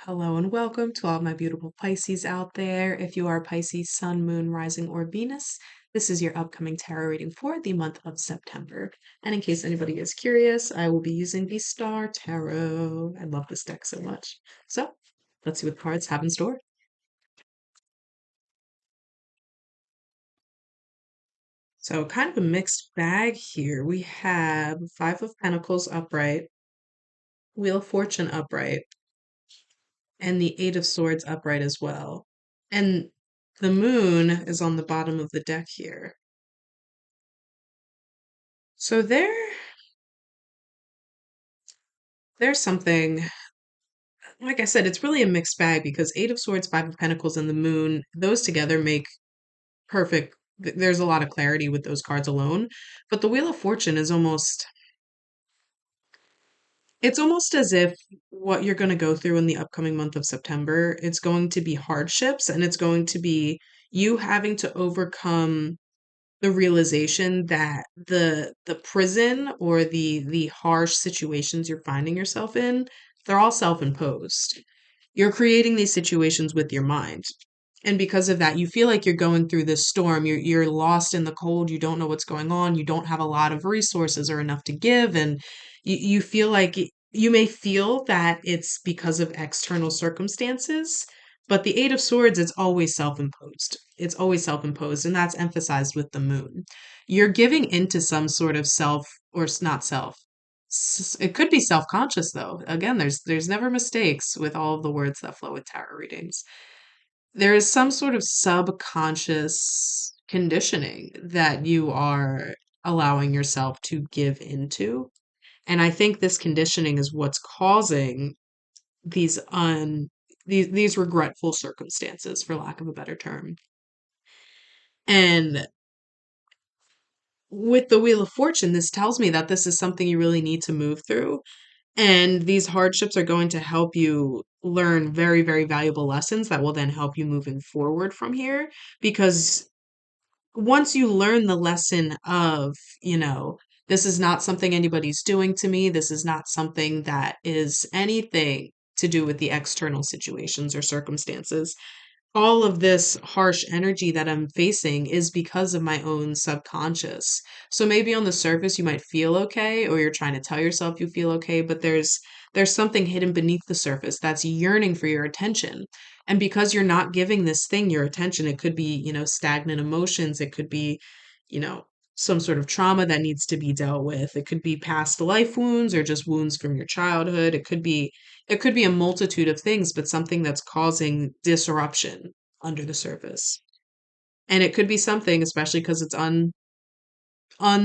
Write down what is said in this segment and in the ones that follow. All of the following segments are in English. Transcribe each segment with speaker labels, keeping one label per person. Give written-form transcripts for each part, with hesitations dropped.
Speaker 1: Hello and welcome to all my beautiful Pisces out there. If you are Pisces, Sun, Moon, Rising, or Venus, this is your upcoming tarot reading for the month of September. And in case anybody is curious, I will be using the Star Tarot. I love this deck so much. So let's see what the cards have in store. So kind of a mixed bag here. We have Five of Pentacles upright, Wheel of Fortune upright, and the Eight of Swords upright as well. And the moon is on the bottom of the deck here. So there's something, like I said, it's really a mixed bag because Eight of Swords, Five of Pentacles, and the Moon, those together make perfect. There's a lot of clarity with those cards alone. But the Wheel of Fortune is it's almost as if what you're going to go through in the upcoming month of September, it's going to be hardships and it's going to be you having to overcome the realization that the prison or the harsh situations you're finding yourself in, they're all self-imposed. You're creating these situations with your mind. And because of that, you feel like you're going through this storm. You're lost in the cold. You don't know what's going on. You don't have a lot of resources or enough to give. And you feel like you may feel that it's because of external circumstances, but the Eight of Swords, it's always self imposed. It's always self imposed. And that's emphasized with the moon. You're giving into some sort of self, or not self. It could be self conscious, though. Again, there's never mistakes with all of the words that flow with tarot readings. There is some sort of subconscious conditioning that you are allowing yourself to give into. And I think this conditioning is what's causing these these regretful circumstances, for lack of a better term. And with the Wheel of Fortune, this tells me that this is something you really need to move through. And these hardships are going to help you learn very, very valuable lessons that will then help you moving forward from here. Because once you learn the lesson of, you know, this is not something anybody's doing to me, this is not something that is anything to do with the external situations or circumstances, all of this harsh energy that I'm facing is because of my own subconscious. So maybe on the surface you might feel okay or you're trying to tell yourself you feel okay, but there's something hidden beneath the surface that's yearning for your attention. And because you're not giving this thing your attention, it could be, stagnant emotions, it could be, you know, some sort of trauma that needs to be dealt with. It could be past life wounds or just wounds from your childhood. It could be a multitude of things, but something that's causing disruption under the surface. And it could be something, especially because it's un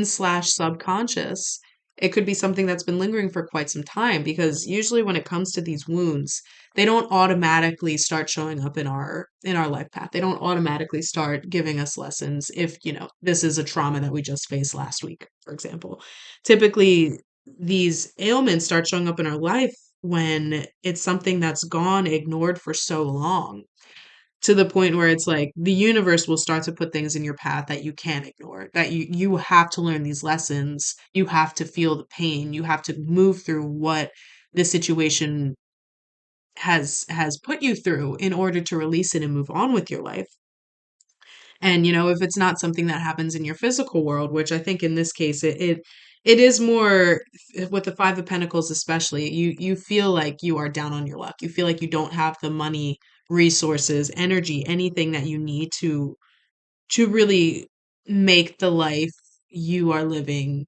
Speaker 1: slash subconscious. It could be something that's been lingering for quite some time because usually when it comes to these wounds, they don't automatically start showing up in our life path. They don't automatically start giving us lessons if, this is a trauma that we just faced last week, for example. Typically, these ailments start showing up in our life when it's something that's gone ignored for so long to the point where it's like the universe will start to put things in your path that you can't ignore, that you have to learn these lessons, you have to feel the pain, you have to move through what the situation has put you through in order to release it and move on with your life. And if it's not something that happens in your physical world, which I think in this case it is more with the Five of Pentacles especially, you feel like you are down on your luck. You feel like you don't have the money, resources, energy, anything that you need to really make the life you are living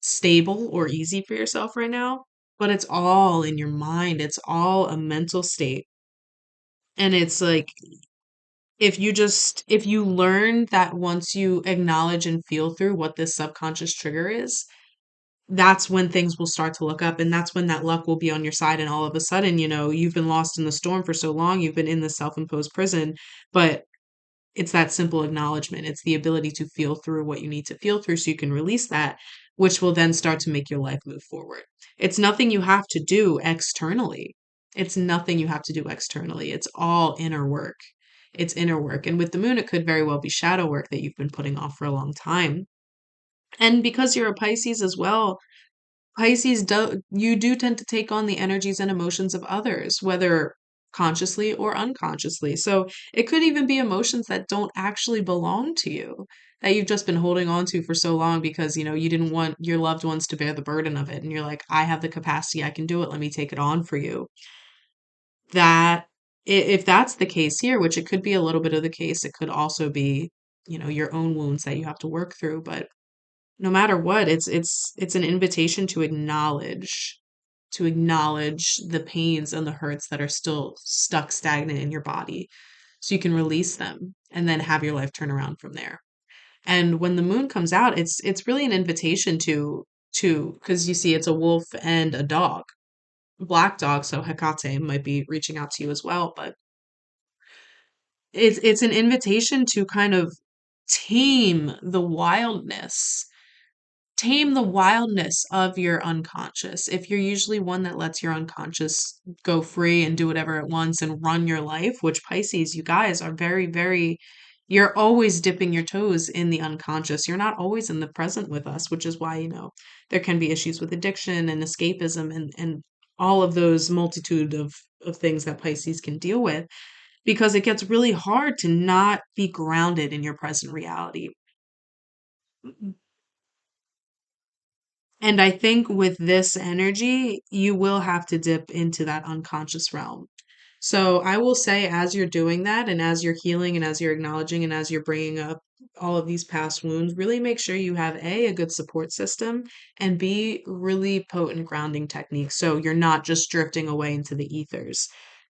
Speaker 1: stable or easy for yourself right now. But it's all in your mind. It's all a mental state. And it's like if you learn that once you acknowledge and feel through what this subconscious trigger is, that's when things will start to look up and that's when that luck will be on your side and all of a sudden, you've been lost in the storm for so long, you've been in this self-imposed prison, but it's that simple acknowledgement. It's the ability to feel through what you need to feel through so you can release that, which will then start to make your life move forward. It's nothing you have to do externally. It's nothing you have to do externally. It's all inner work. It's inner work. And with the moon, it could very well be shadow work that you've been putting off for a long time. And because you're a Pisces as well, Pisces do you do tend to take on the energies and emotions of others, whether consciously or unconsciously. So it could even be emotions that don't actually belong to you, that you've just been holding on to for so long because, you didn't want your loved ones to bear the burden of it. And you're like, I have the capacity, I can do it. Let me take it on for you. That if that's the case here, which it could be a little bit of the case, it could also be, your own wounds that you have to work through. But no matter what, it's an invitation to acknowledge the pains and the hurts that are still stuck stagnant in your body so you can release them and then have your life turn around from there. And when the moon comes out, it's really an invitation to because you see it's a wolf and a dog. Black dog, so Hecate might be reaching out to you as well, but it's an invitation to kind of tame the wildness tame the wildness of your unconscious. If you're usually one that lets your unconscious go free and do whatever it wants and run your life, which Pisces, you guys are very, very, you're always dipping your toes in the unconscious. You're not always in the present with us, which is why, there can be issues with addiction and escapism and all of those multitude of things that Pisces can deal with because it gets really hard to not be grounded in your present reality. And I think with this energy, you will have to dip into that unconscious realm. So I will say, as you're doing that, and as you're healing, and as you're acknowledging, and as you're bringing up all of these past wounds, really make sure you have a good support system, and B, really potent grounding techniques. So you're not just drifting away into the ethers.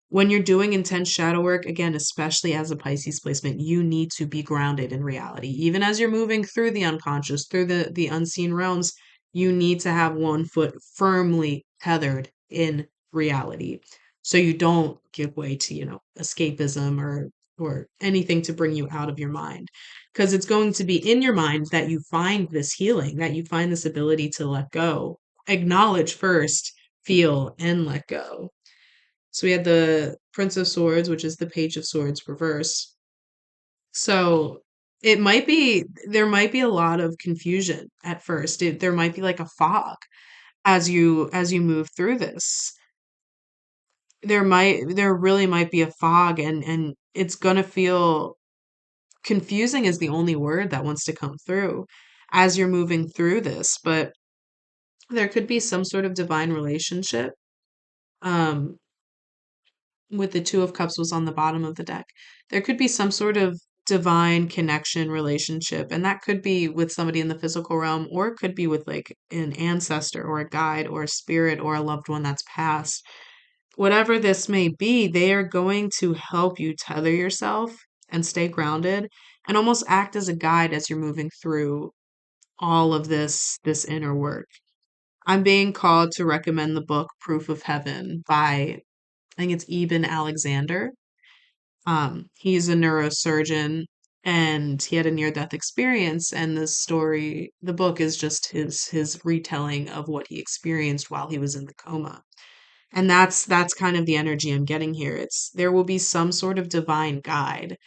Speaker 1: When you're doing intense shadow work, again, especially as a Pisces placement, you need to be grounded in reality. Even as you're moving through the unconscious, through the unseen realms, you need to have one foot firmly tethered in reality. So you don't give way to, escapism or anything to bring you out of your mind. Because it's going to be in your mind that you find this healing, that you find this ability to let go. Acknowledge first, feel, and let go. So we had the Prince of Swords, which is the Page of Swords reverse. So there might be a lot of confusion at first. There might be like a fog as you move through this. There really might be a fog and it's gonna feel confusing is the only word that wants to come through as you're moving through this, but there could be some sort of divine relationship. Um, with the Two of Cups was on the bottom of the deck. There could be some sort of divine connection relationship, and that could be with somebody in the physical realm, or it could be with like an ancestor or a guide or a spirit or a loved one that's passed. Whatever this may be, they are going to help you tether yourself and stay grounded and almost act as a guide as you're moving through all of this inner work. I'm being called to recommend the book Proof of Heaven by I think it's Eben Alexander. He's a neurosurgeon and he had a near-death experience, and the book is just his retelling of what he experienced while he was in the coma. And that's kind of the energy I'm getting here. It's there will be some sort of divine guide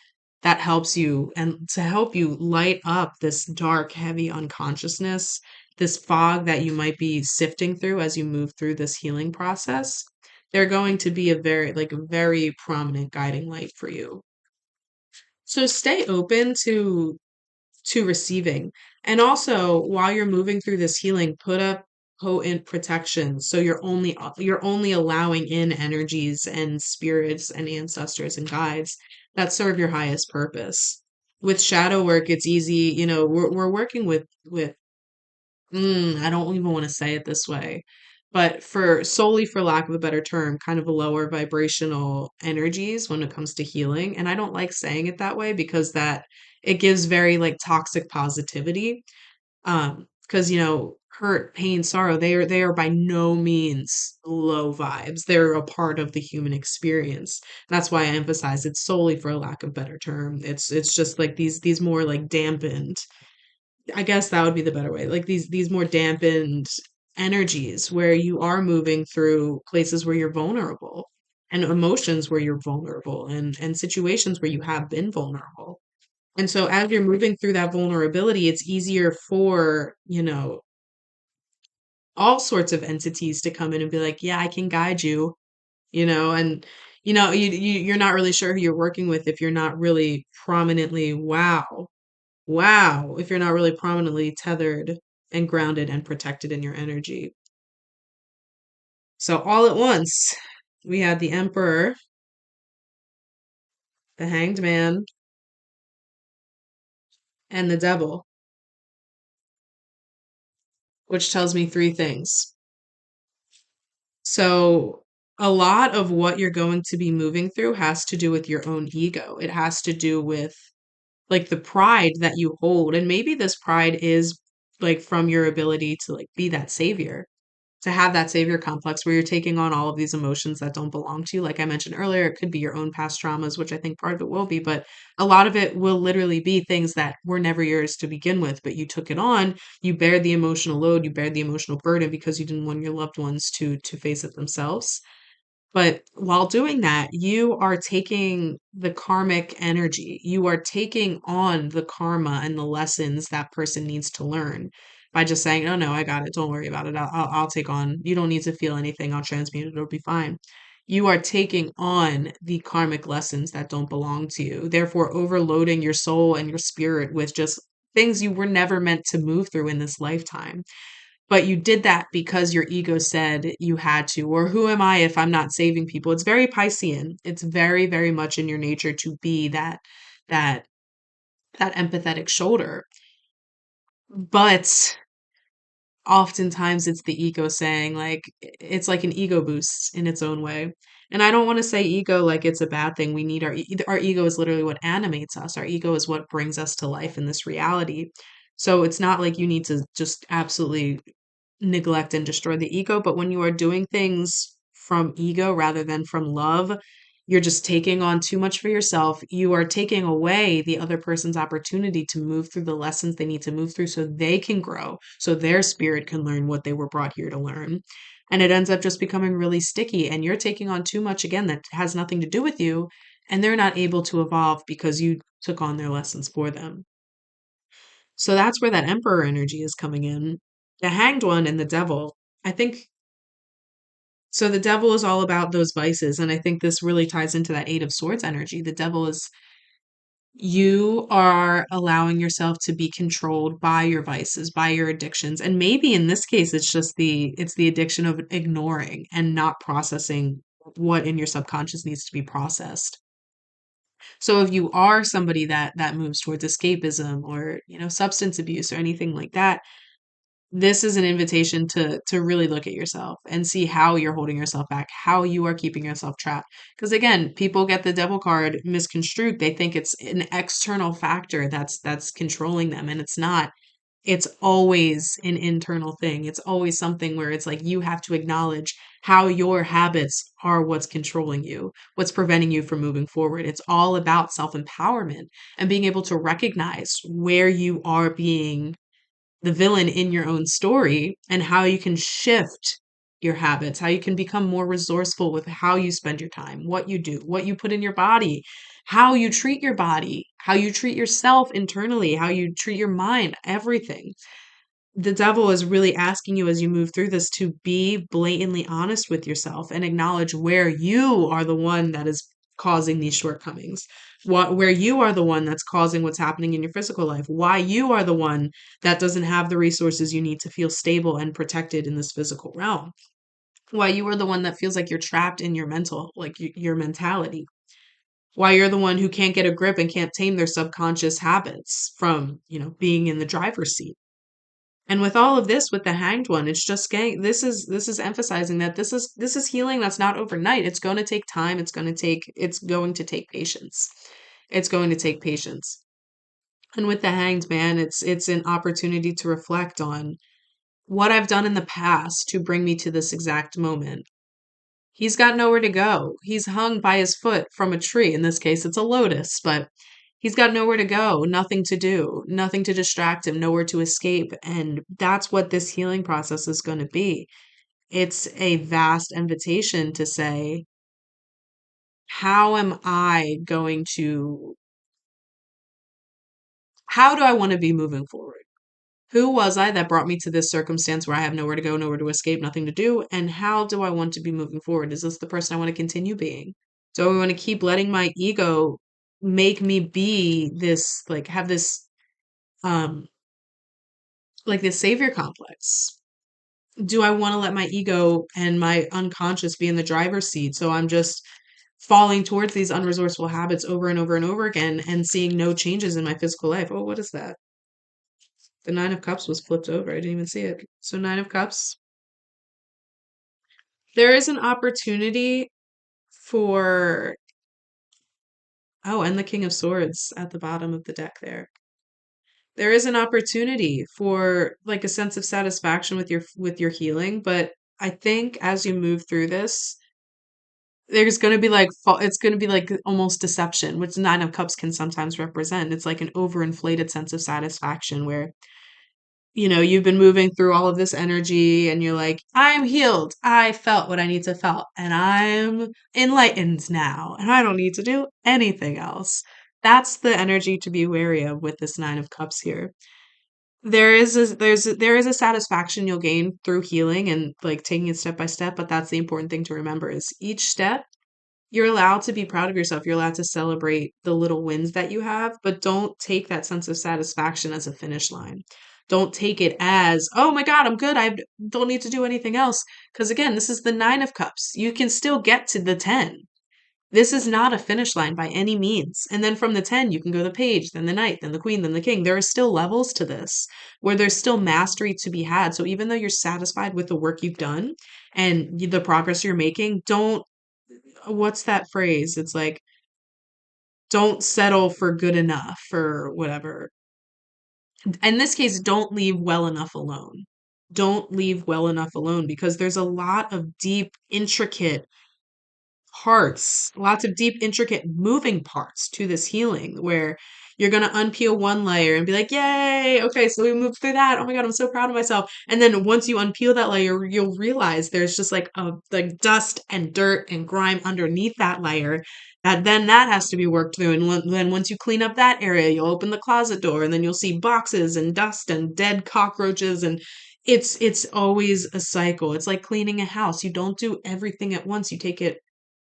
Speaker 1: that helps you and to help you light up this dark, heavy unconsciousness, this fog that you might be sifting through as you move through this healing process. They're going to be a very prominent guiding light for you. So stay open to receiving. And also, while you're moving through this healing, put up potent protection. So you're only allowing in energies and spirits and ancestors and guides that serve your highest purpose. With shadow work, it's easy, we're working with I don't even want to say it this way, but for solely for lack of a better term, kind of a lower vibrational energies when it comes to healing. And I don't like saying it that way because that it gives very like toxic positivity. Because hurt, pain, sorrow, they are by no means low vibes. They're a part of the human experience. That's why I emphasize it's solely for a lack of better term. It's just like these more like dampened I guess that would be the better way. Like these more dampened energies where you are moving through places where you're vulnerable and emotions where you're vulnerable and situations where you have been vulnerable. And so as you're moving through that vulnerability, it's easier for, all sorts of entities to come in and be like, yeah, I can guide you, and you're not really sure who you're working with if you're not really prominently, wow, if you're not really prominently tethered and grounded and protected in your energy. So all at once, we had the Emperor, the Hanged Man, and the Devil, which tells me three things. So a lot of what you're going to be moving through has to do with your own ego. It has to do with like the pride that you hold. And maybe this pride is like from your ability to like be that savior, to have that savior complex where you're taking on all of these emotions that don't belong to you. Like I mentioned earlier, it could be your own past traumas, which I think part of it will be, but a lot of it will literally be things that were never yours to begin with, but you took it on. You bear the emotional load, you bear the emotional burden because you didn't want your loved ones to face it themselves. But while doing that, you are taking the karmic energy. You are taking on the karma and the lessons that person needs to learn by just saying, "Oh no, I got it. Don't worry about it. I'll take on. You don't need to feel anything. I'll transmute it. It'll be fine." You are taking on the karmic lessons that don't belong to you, therefore overloading your soul and your spirit with just things you were never meant to move through in this lifetime. But you did that because your ego said you had to, or who am I if I'm not saving people? It's very Piscean. It's very, very much in your nature to be that that empathetic shoulder. But oftentimes it's the ego saying like it's like an ego boost in its own way. And I don't want to say ego like it's a bad thing. We need our ego is literally what animates us. Our ego is what brings us to life in this reality. So it's not like you need to just absolutely neglect and destroy the ego. But when you are doing things from ego rather than from love, you're just taking on too much for yourself. You are taking away the other person's opportunity to move through the lessons they need to move through so they can grow, so their spirit can learn what they were brought here to learn. And it ends up just becoming really sticky. And you're taking on too much again that has nothing to do with you. And they're not able to evolve because you took on their lessons for them. So that's where that emperor energy is coming in. The hanged one and the devil. I think so. The devil is all about those vices. And I think this really ties into that Eight of Swords energy. The devil is you are allowing yourself to be controlled by your vices, by your addictions. And maybe in this case, it's the addiction of ignoring and not processing what in your subconscious needs to be processed. So if you are somebody that moves towards escapism or, substance abuse or anything like that, this is an invitation to really look at yourself and see how you're holding yourself back, how you are keeping yourself trapped. Because again, people get the devil card misconstrued. They think it's an external factor that's controlling them, and it's not. It's always an internal thing. It's always something where it's like you have to acknowledge how your habits are what's controlling you, what's preventing you from moving forward. It's all about self-empowerment and being able to recognize where you are being the villain in your own story and how you can shift your habits, how you can become more resourceful with how you spend your time, what you do, what you put in your body, how you treat your body, how you treat yourself internally, how you treat your mind, everything. The devil is really asking you as you move through this to be blatantly honest with yourself and acknowledge where you are the one that is causing these shortcomings, where you are the one that's causing what's happening in your physical life, why you are the one that doesn't have the resources you need to feel stable and protected in this physical realm, why you are the one that feels like you're trapped in your mental, like your mentality, why you're the one who can't get a grip and can't tame their subconscious habits from, being in the driver's seat. And with all of this, with the hanged one, it's just getting this is emphasizing that this is healing that's not overnight. It's going to take time. It's going to take patience. It's going to take patience. And with the hanged man, it's an opportunity to reflect on what I've done in the past to bring me to this exact moment. He's got nowhere to go. He's hung by his foot from a tree. In this case, it's a lotus, but he's got nowhere to go, nothing to do, nothing to distract him, nowhere to escape. And that's what this healing process is going to be. It's a vast invitation to say, how am I going to, how do I want to be moving forward? Who was I that brought me to this circumstance where I have nowhere to go, nowhere to escape, nothing to do? And how do I want to be moving forward? Is this the person I want to continue being? Do I want to keep letting my ego make me be this, like, have this, um, like this savior complex? Do I want to let my ego and my unconscious be in the driver's seat? So I'm just falling towards these unresourceful habits over and over and over again and seeing no changes in my physical life. Oh, what is that? The Nine of Cups was flipped over. I didn't even see it. So, Nine of Cups, there is an opportunity for, oh, and the King of Swords at the bottom of the deck there. There is an opportunity for like a sense of satisfaction with your healing, but I think as you move through this, there's going to be like it's going to be like almost deception, which Nine of Cups can sometimes represent. It's like an overinflated sense of satisfaction where you've been moving through all of this energy and you're like, I'm healed. I felt what I need to felt and I'm enlightened now and I don't need to do anything else. That's the energy to be wary of with this Nine of Cups here. There is a satisfaction you'll gain through healing and like taking it step by step, but that's the important thing to remember is each step you're allowed to be proud of yourself. You're allowed to celebrate the little wins that you have, but don't take that sense of satisfaction as a finish line. Don't take it as, oh my God, I'm good. I don't need to do anything else. Because again, this is the Nine of Cups. You can still get to the 10. This is not a finish line by any means. And then from the 10, you can go the page, then the knight, then the queen, then the king. There are still levels to this where there's still mastery to be had. So even though you're satisfied with the work you've done and the progress you're making, don't, what's that phrase? It's like, don't settle for good enough or whatever. In this case, don't leave well enough alone. Don't leave well enough alone because there's a lot of deep, intricate parts, lots of deep, intricate moving parts to this healing where you're going to unpeel one layer and be like, yay, okay, so we moved through that. Oh my God, I'm so proud of myself. And then once you unpeel that layer, you'll realize there's just like dust and dirt and grime underneath that layer that has to be worked through. And then once you clean up that area, you'll open the closet door and then you'll see boxes and dust and dead cockroaches and it's always a cycle. It's like cleaning a house. You don't do everything at once. You take it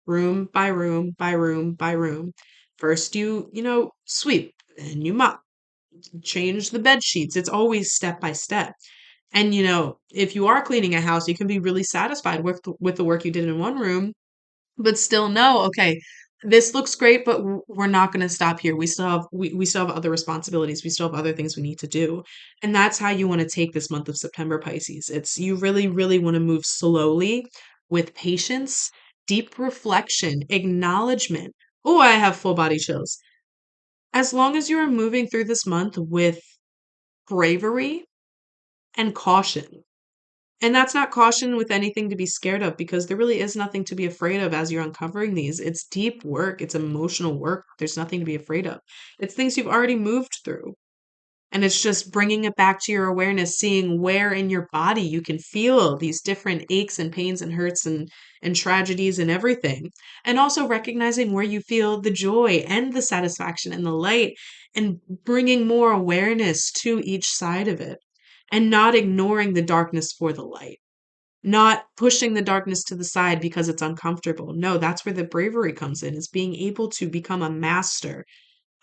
Speaker 1: room by room by room by room. First, sweep and you mop, change the bed sheets. It's always step by step. And, if you are cleaning a house, you can be really satisfied with the work you did in one room, but still know, okay, this looks great, but we're not going to stop here. We still have other responsibilities. We still have other things we need to do. And that's how you want to take this month of September, Pisces. It's you really, really want to move slowly with patience, deep reflection, acknowledgement. Oh, I have full body chills. As long as you are moving through this month with bravery and caution, and that's not caution with anything to be scared of because there really is nothing to be afraid of as you're uncovering these. It's deep work, it's emotional work. There's nothing to be afraid of. It's things you've already moved through. And it's just bringing it back to your awareness, seeing where in your body you can feel these different aches and pains and hurts and tragedies and everything. And also recognizing where you feel the joy and the satisfaction and the light and bringing more awareness to each side of it and not ignoring the darkness for the light. Not pushing the darkness to the side because it's uncomfortable. No, that's where the bravery comes in, is being able to become a master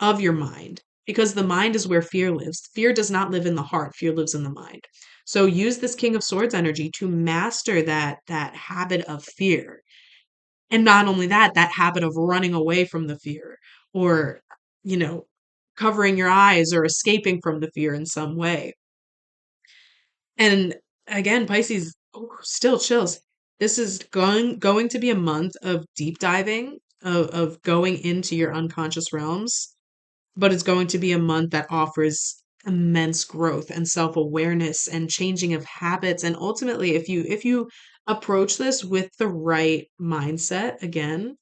Speaker 1: of your mind because the mind is where fear lives. Fear does not live in the heart. Fear lives in the mind. So use this King of Swords energy to master that habit of fear. And not only that, that habit of running away from the fear or, you know, covering your eyes or escaping from the fear in some way. And again, Pisces, still chills. This is going to be a month of deep diving, of going into your unconscious realms, but it's going to be a month that offers immense growth and self-awareness and changing of habits. And ultimately, if you approach this with the right mindset, again,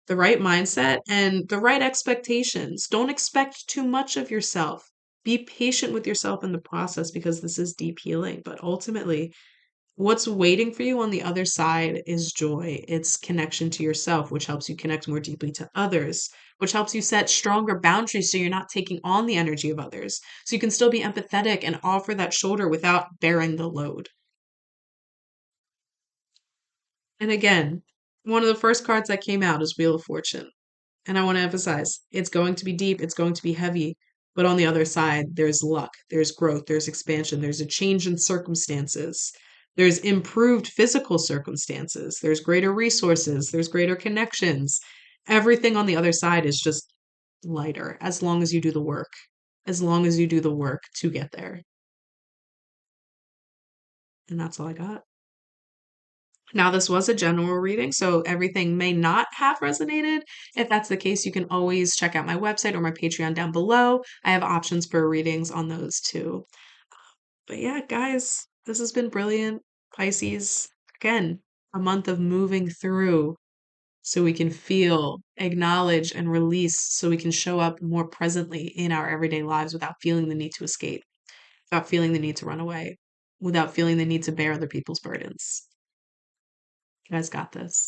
Speaker 1: the right mindset and the right expectations, don't expect too much of yourself. Be patient with yourself in the process because this is deep healing. But ultimately, What's waiting for you on the other side is joy. It's connection to yourself, which helps you connect more deeply to others, which helps you set stronger boundaries so you're not taking on the energy of others. So you can still be empathetic and offer that shoulder without bearing the load. And again, one of the first cards that came out is Wheel of Fortune. And I want to emphasize it's going to be deep, it's going to be heavy. But on the other side, there's luck, there's growth, there's expansion, there's a change in circumstances, there's improved physical circumstances, there's greater resources, there's greater connections. Everything on the other side is just lighter as long as you do the work, as long as you do the work to get there. And that's all I got. Now, this was a general reading, so everything may not have resonated. If that's the case, you can always check out my website or my Patreon down below. I have options for readings on those too. But yeah, guys, this has been brilliant. Pisces, again, a month of moving through so we can feel, acknowledge, and release so we can show up more presently in our everyday lives without feeling the need to escape, without feeling the need to run away, without feeling the need to bear other people's burdens. You guys got this.